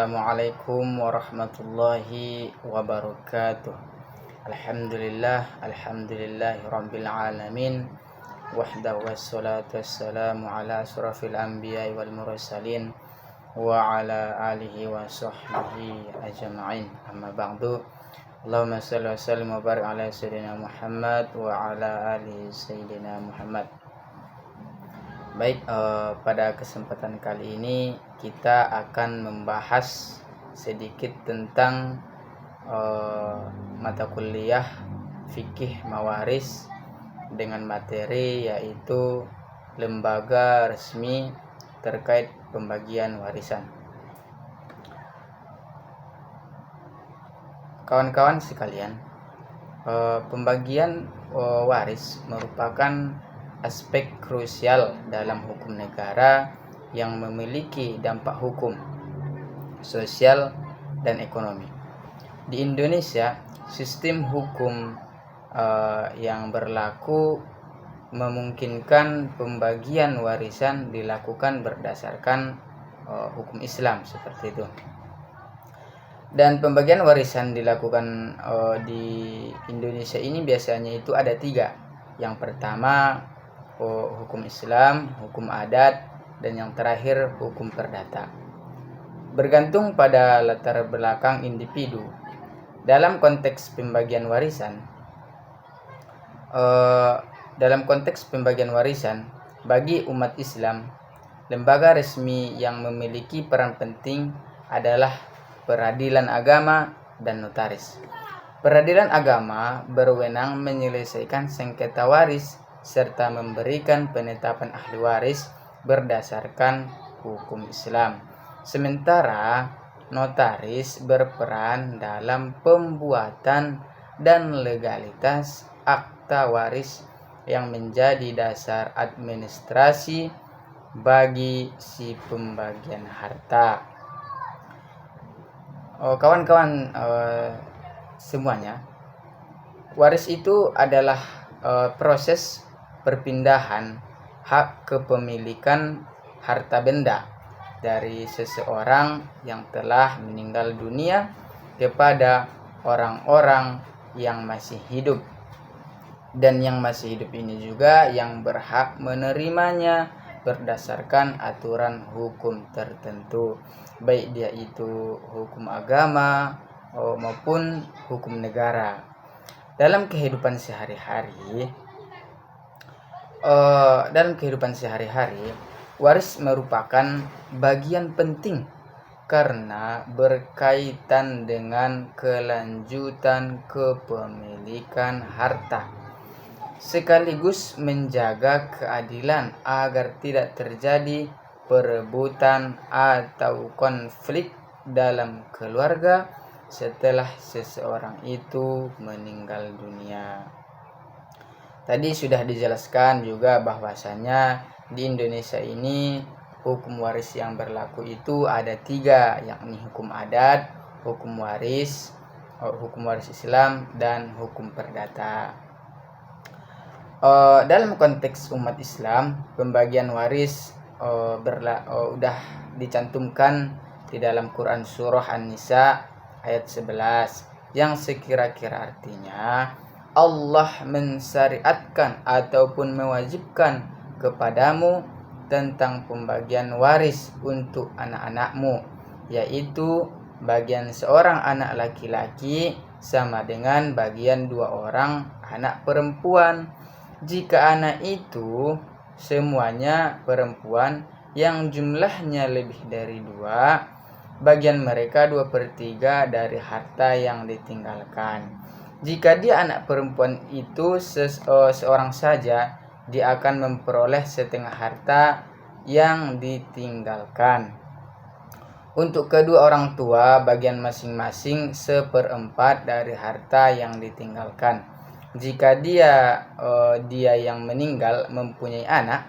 Assalamualaikum warahmatullahi wabarakatuh. Alhamdulillahirabbil alamin. Wahdahu wassalatu wassalamu ala asyrafil anbiya'i wal mursalin wa ala alihi wa sahbihi ajma'in. Amma ba'du. Allahumma shalli wa sallim wa barik ala sayyidina Muhammad wa ala alihi sayyidina Muhammad. Baik, pada kesempatan kali ini kita akan membahas sedikit tentang mata kuliah fikih mawaris dengan materi yaitu lembaga resmi terkait pembagian warisan. Kawan-kawan sekalian, pembagian waris merupakan aspek krusial dalam hukum negara yang memiliki dampak hukum, sosial, dan ekonomi. Di Indonesia, sistem hukum yang berlaku memungkinkan pembagian warisan dilakukan berdasarkan hukum Islam seperti itu. Dan pembagian warisan dilakukan di Indonesia ini biasanya itu ada 3. Yang pertama hukum Islam, hukum adat, dan yang terakhir hukum perdata. Bergantung pada latar belakang individu. Dalam konteks pembagian warisan, bagi umat Islam, lembaga resmi yang memiliki peran penting adalah peradilan agama dan notaris. Peradilan agama berwenang menyelesaikan sengketa waris serta memberikan penetapan ahli waris berdasarkan hukum Islam. Sementara notaris berperan dalam pembuatan dan legalitas akta waris yang menjadi dasar administrasi bagi si pembagian harta. Kawan-kawan semuanya, waris itu adalah proses perpindahan hak kepemilikan harta benda dari seseorang yang telah meninggal dunia kepada orang-orang yang masih hidup, dan yang masih hidup ini juga yang berhak menerimanya berdasarkan aturan hukum tertentu, baik dia itu hukum agama maupun hukum negara. Dalam kehidupan sehari-hari, waris merupakan bagian penting karena berkaitan dengan kelanjutan kepemilikan harta, sekaligus menjaga keadilan agar tidak terjadi perebutan atau konflik dalam keluarga setelah seseorang itu meninggal dunia. Tadi sudah dijelaskan juga bahwasanya di Indonesia ini hukum waris yang berlaku itu ada 3, yakni hukum adat, hukum waris Islam, dan hukum perdata. Dalam konteks umat Islam, pembagian waris udah dicantumkan di dalam Quran surah An-Nisa ayat 11 yang sekira-kira artinya Allah mensyariatkan ataupun mewajibkan kepadamu tentang pembagian waris untuk anak-anakmu, yaitu bagian seorang anak laki-laki sama dengan bagian 2 orang anak perempuan. Jika anak itu semuanya perempuan yang jumlahnya lebih dari 2, bagian mereka 2/3 dari harta yang ditinggalkan. Jika dia anak perempuan itu seorang saja, dia akan memperoleh setengah harta yang ditinggalkan. Untuk kedua orang tua, bagian masing-masing 1/4 dari harta yang ditinggalkan. Jika dia yang meninggal mempunyai anak,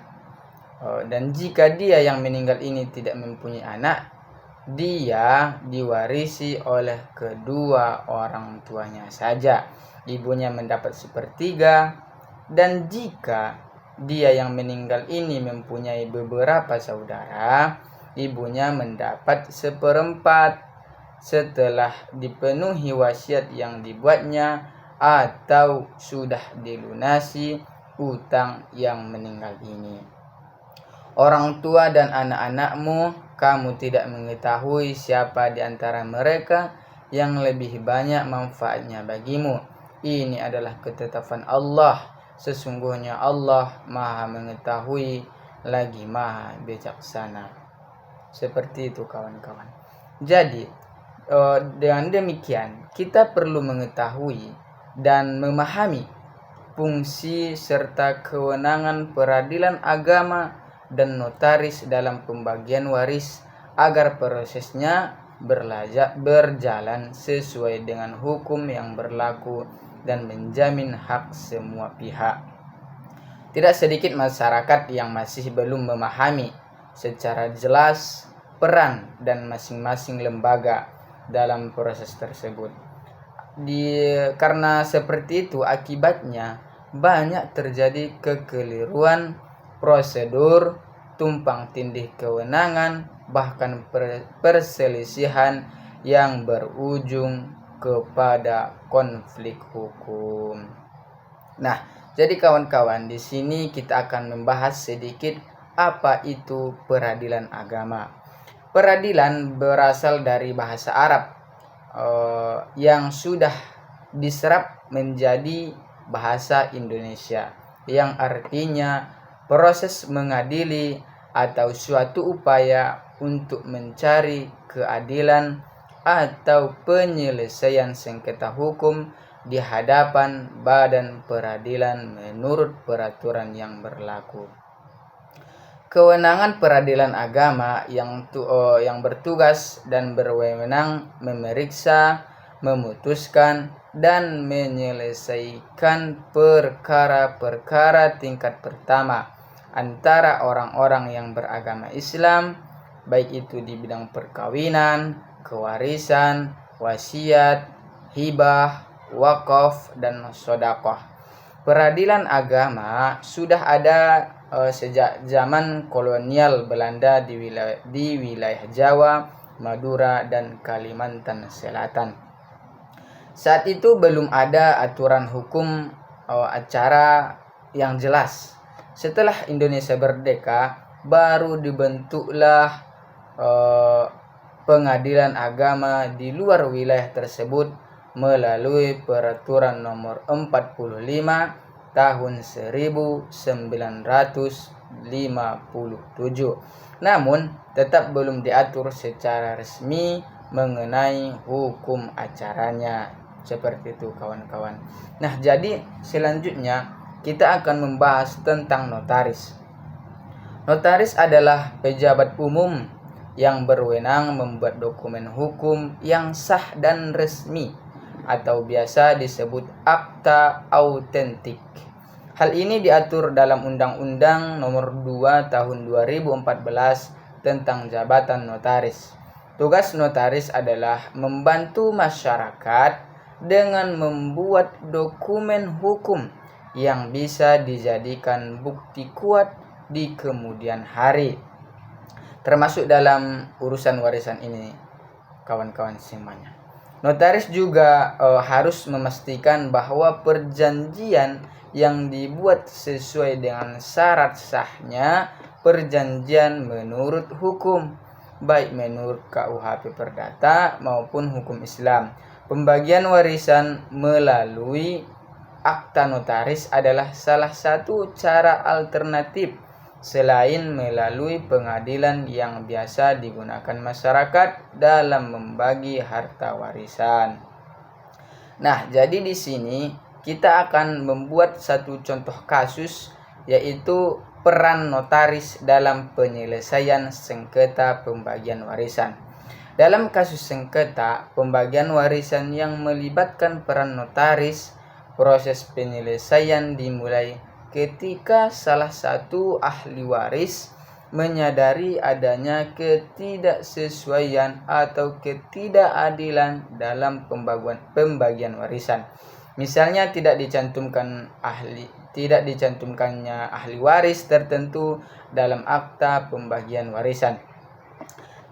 dan jika dia yang meninggal ini tidak mempunyai anak, dia diwarisi oleh kedua orang tuanya saja. Ibunya mendapat 1/3, dan jika dia yang meninggal ini mempunyai beberapa saudara, ibunya mendapat 1/4 setelah dipenuhi wasiat yang dibuatnya atau sudah dilunasi utang yang meninggal ini. Orang tua dan anak-anakmu, kamu tidak mengetahui siapa di antara mereka yang lebih banyak manfaatnya bagimu. Ini adalah ketetapan Allah. Sesungguhnya Allah Maha mengetahui lagi Maha bijaksana. Seperti itu kawan-kawan. Jadi dengan demikian kita perlu mengetahui dan memahami fungsi serta kewenangan peradilan agama dan notaris dalam pembagian waris agar prosesnya berjalan sesuai dengan hukum yang berlaku dan menjamin hak semua pihak. Tidak sedikit masyarakat yang masih belum memahami secara jelas peran dan masing-masing lembaga dalam proses tersebut. Karena seperti itu akibatnya banyak terjadi kekeliruan prosedur, tumpang tindih kewenangan, bahkan perselisihan yang berujung kepada konflik hukum. Nah, jadi kawan-kawan, di sini kita akan membahas sedikit apa itu peradilan agama. Peradilan berasal dari bahasa Arab yang sudah diserap menjadi bahasa Indonesia, yang artinya proses mengadili atau suatu upaya untuk mencari keadilan atau penyelesaian sengketa hukum di hadapan badan peradilan menurut peraturan yang berlaku. Kewenangan peradilan agama yang bertugas dan berwenang memeriksa, memutuskan, dan menyelesaikan perkara-perkara tingkat pertama antara orang-orang yang beragama Islam, baik itu di bidang perkawinan, kewarisan, wasiat, hibah, wakaf, dan sedekah. Peradilan agama sudah ada sejak zaman kolonial Belanda di wilayah Jawa, Madura, dan Kalimantan Selatan. Saat itu belum ada aturan hukum acara yang jelas. Setelah Indonesia merdeka, baru dibentuklah pengadilan agama di luar wilayah tersebut melalui peraturan nomor 45 tahun 1957. Namun tetap belum diatur secara resmi mengenai hukum acaranya. Seperti itu kawan-kawan. Nah, jadi selanjutnya kita akan membahas tentang notaris. Notaris adalah pejabat umum yang berwenang membuat dokumen hukum yang sah dan resmi atau biasa disebut akta autentik. Hal ini diatur dalam Undang-Undang Nomor 2 Tahun 2014 tentang jabatan notaris. Tugas notaris adalah membantu masyarakat dengan membuat dokumen hukum yang bisa dijadikan bukti kuat di kemudian hari, termasuk dalam urusan warisan ini, kawan-kawan semuanya. Notaris juga harus memastikan bahwa perjanjian yang dibuat sesuai dengan syarat sahnya perjanjian menurut hukum, baik menurut KUHP Perdata maupun hukum Islam. Pembagian warisan melalui akta notaris adalah salah satu cara alternatif selain melalui pengadilan yang biasa digunakan masyarakat dalam membagi harta warisan. Nah, jadi di sini kita akan membuat satu contoh kasus, yaitu peran notaris dalam penyelesaian sengketa pembagian warisan. Dalam kasus sengketa pembagian warisan yang melibatkan peran notaris, proses penyelesaian dimulai ketika salah satu ahli waris menyadari adanya ketidaksesuaian atau ketidakadilan dalam pembagian warisan. Misalnya tidak dicantumkannya ahli waris tertentu dalam akta pembagian warisan.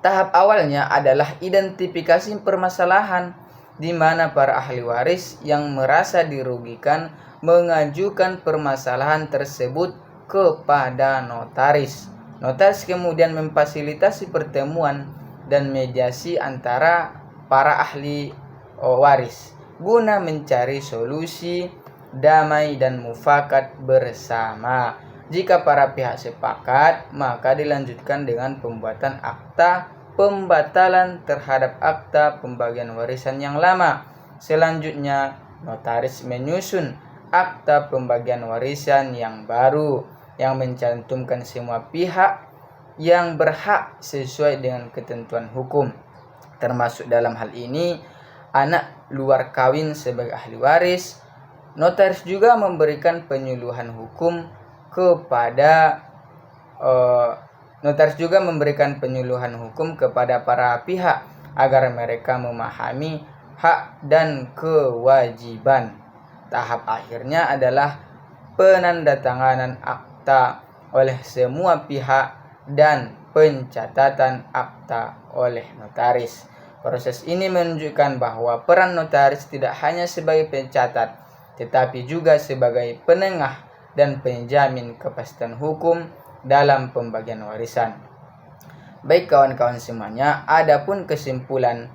Tahap awalnya adalah identifikasi permasalahan, di mana para ahli waris yang merasa dirugikan mengajukan permasalahan tersebut kepada notaris. Notaris kemudian memfasilitasi pertemuan dan mediasi antara para ahli waris guna mencari solusi damai dan mufakat bersama. Jika para pihak sepakat, maka dilanjutkan dengan pembuatan akta pembatalan terhadap akta pembagian warisan yang lama. Selanjutnya, notaris menyusun akta pembagian warisan yang baru yang mencantumkan semua pihak yang berhak sesuai dengan ketentuan hukum. Termasuk dalam hal ini anak luar kawin sebagai ahli waris. Notaris juga memberikan penyuluhan hukum kepada para pihak agar mereka memahami hak dan kewajiban. Tahap akhirnya adalah penandatanganan akta oleh semua pihak dan pencatatan akta oleh notaris. Proses ini menunjukkan bahwa peran notaris tidak hanya sebagai pencatat, tetapi juga sebagai penengah dan penjamin kepastian hukum dalam pembagian warisan. Baik kawan-kawan semuanya, adapun kesimpulan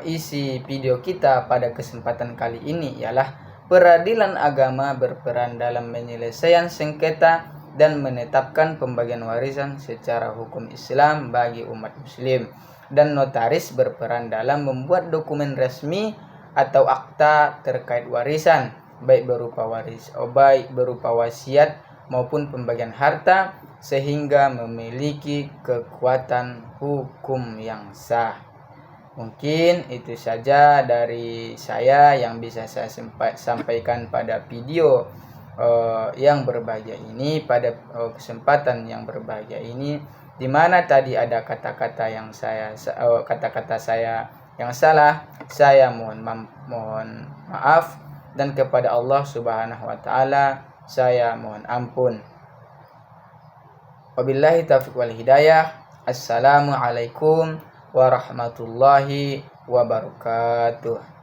isi video kita pada kesempatan kali ini ialah peradilan agama berperan dalam penyelesaian sengketa dan menetapkan pembagian warisan secara hukum Islam bagi umat muslim, dan notaris berperan dalam membuat dokumen resmi atau akta terkait warisan, baik berupa wasiat maupun pembagian harta, sehingga memiliki kekuatan hukum yang sah. Mungkin itu saja dari saya yang bisa saya sampaikan pada video yang berbahagia ini, pada kesempatan yang berbahagia ini, di mana tadi ada kata-kata saya yang salah. Saya mohon maaf, dan kepada Allah Subhanahu wa taala saya mohon ampun. Wabillahi taufiq wal hidayah. Assalamualaikum warahmatullahi wabarakatuh.